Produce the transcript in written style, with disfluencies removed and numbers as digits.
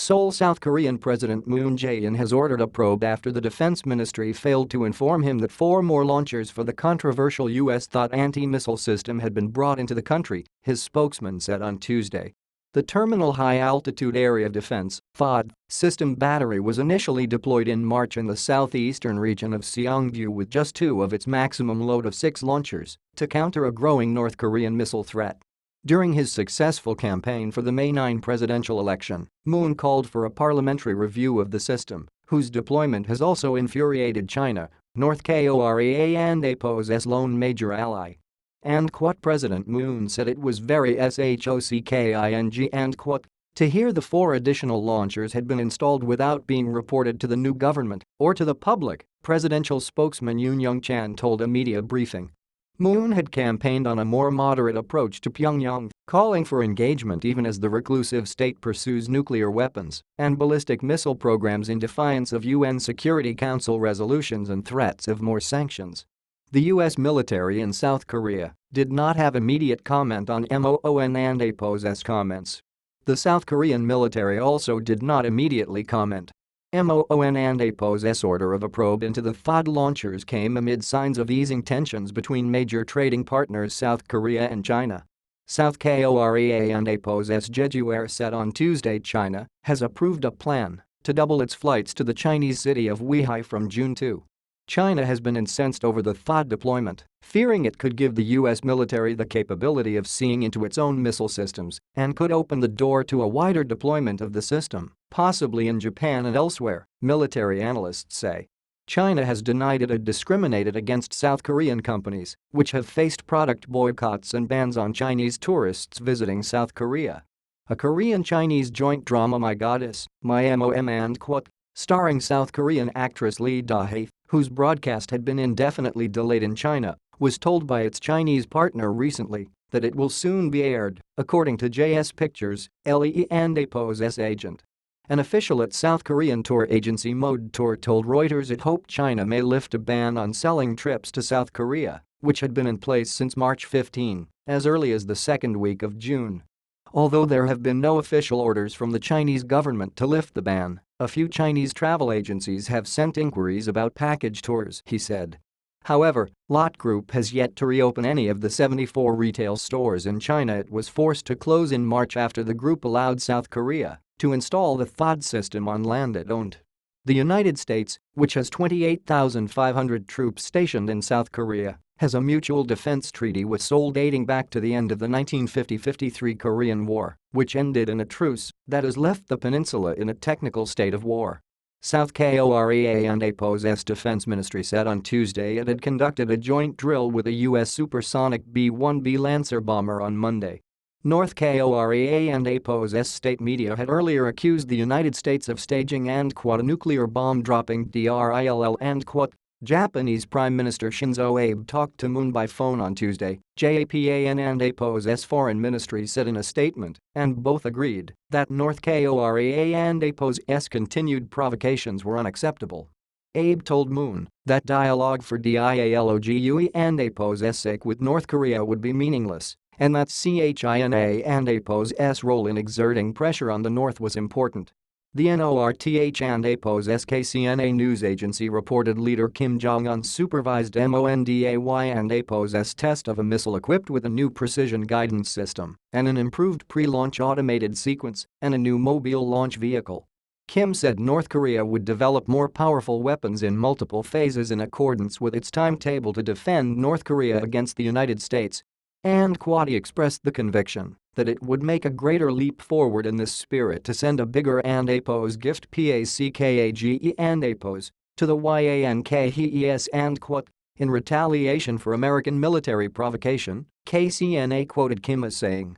Seoul, South Korean President Moon Jae-in has ordered a probe after the defense ministry failed to inform him that 4 more launchers for the controversial U.S. THAAD anti-missile system had been brought into the country, his spokesman said on Tuesday. The Terminal High Altitude Area Defense (THAAD) system battery was initially deployed in March in the southeastern region of Seongju with just 2 of its maximum load of 6 launchers to counter a growing North Korean missile threat. During his successful campaign for the May 9 presidential election, Moon called for a parliamentary review of the system, whose deployment has also infuriated China, North Korea and APO's lone major ally. And President Moon said it was very shocking and to hear the 4 additional launchers had been installed without being reported to the new government or to the public, presidential spokesman Yoon Young-chan told a media briefing. Moon had campaigned on a more moderate approach to Pyongyang, calling for engagement even as the reclusive state pursues nuclear weapons and ballistic missile programs in defiance of UN Security Council resolutions and threats of more sanctions. The U.S. military in South Korea did not have immediate comment on MOON and APO's comments. The South Korean military also did not immediately comment. MOON and APO's order of a probe into the THAAD launchers came amid signs of easing tensions between major trading partners South Korea and China. South Korea and APO's Jeju Air said on Tuesday China has approved a plan to double its flights to the Chinese city of Weihai from June 2. China has been incensed over the THAAD deployment, fearing it could give the U.S. military the capability of seeing into its own missile systems and could open the door to a wider deployment of the system, possibly in Japan and elsewhere, military analysts say. China has denied it had discriminated against South Korean companies, which have faced product boycotts and bans on Chinese tourists visiting South Korea. A Korean-Chinese joint drama My Goddess, My MOM and starring South Korean actress Lee Da-hae, whose broadcast had been indefinitely delayed in China, was told by its Chinese partner recently that it will soon be aired, according to JS Pictures, LE and APO's agent. An official at South Korean tour agency Mode Tour told Reuters it hoped China may lift a ban on selling trips to South Korea, which had been in place since March 15, as early as the second week of June. Although there have been no official orders from the Chinese government to lift the ban, a few Chinese travel agencies have sent inquiries about package tours, he said. However, Lot Group has yet to reopen any of the 74 retail stores in China it was forced to close in March after the group allowed South Korea to install the THAAD system on land it owned. The United States, which has 28,500 troops stationed in South Korea, has a mutual defense treaty with Seoul dating back to the end of the 1950-53 Korean War, which ended in a truce that has left the peninsula in a technical state of war. South Korea and APO's defense ministry said on Tuesday it had conducted a joint drill with a U.S. supersonic B-1B Lancer bomber on Monday. North Korea and APO's state media had earlier accused the United States of staging and a nuclear bomb dropping drill and Japanese Prime Minister Shinzo Abe talked to Moon by phone on Tuesday, Japan and APO's foreign ministry said in a statement, and both agreed that North Korea and APO's continued provocations were unacceptable. Abe told Moon that dialogue for dialogue and APO's sake with North Korea would be meaningless, and that China and APO's role in exerting pressure on the North was important. The North and APO's KCNA news agency reported leader Kim Jong-un supervised MONDAY and APO's test of a missile equipped with a new precision guidance system and an improved pre-launch automated sequence and a new mobile launch vehicle. Kim said North Korea would develop more powerful weapons in multiple phases in accordance with its timetable to defend North Korea against the United States. And he expressed the conviction that it would make a greater leap forward in this spirit to send a bigger and APO's gift PACKAGE and APO's to the YANKES and in retaliation for American military provocation, KCNA quoted Kim as saying.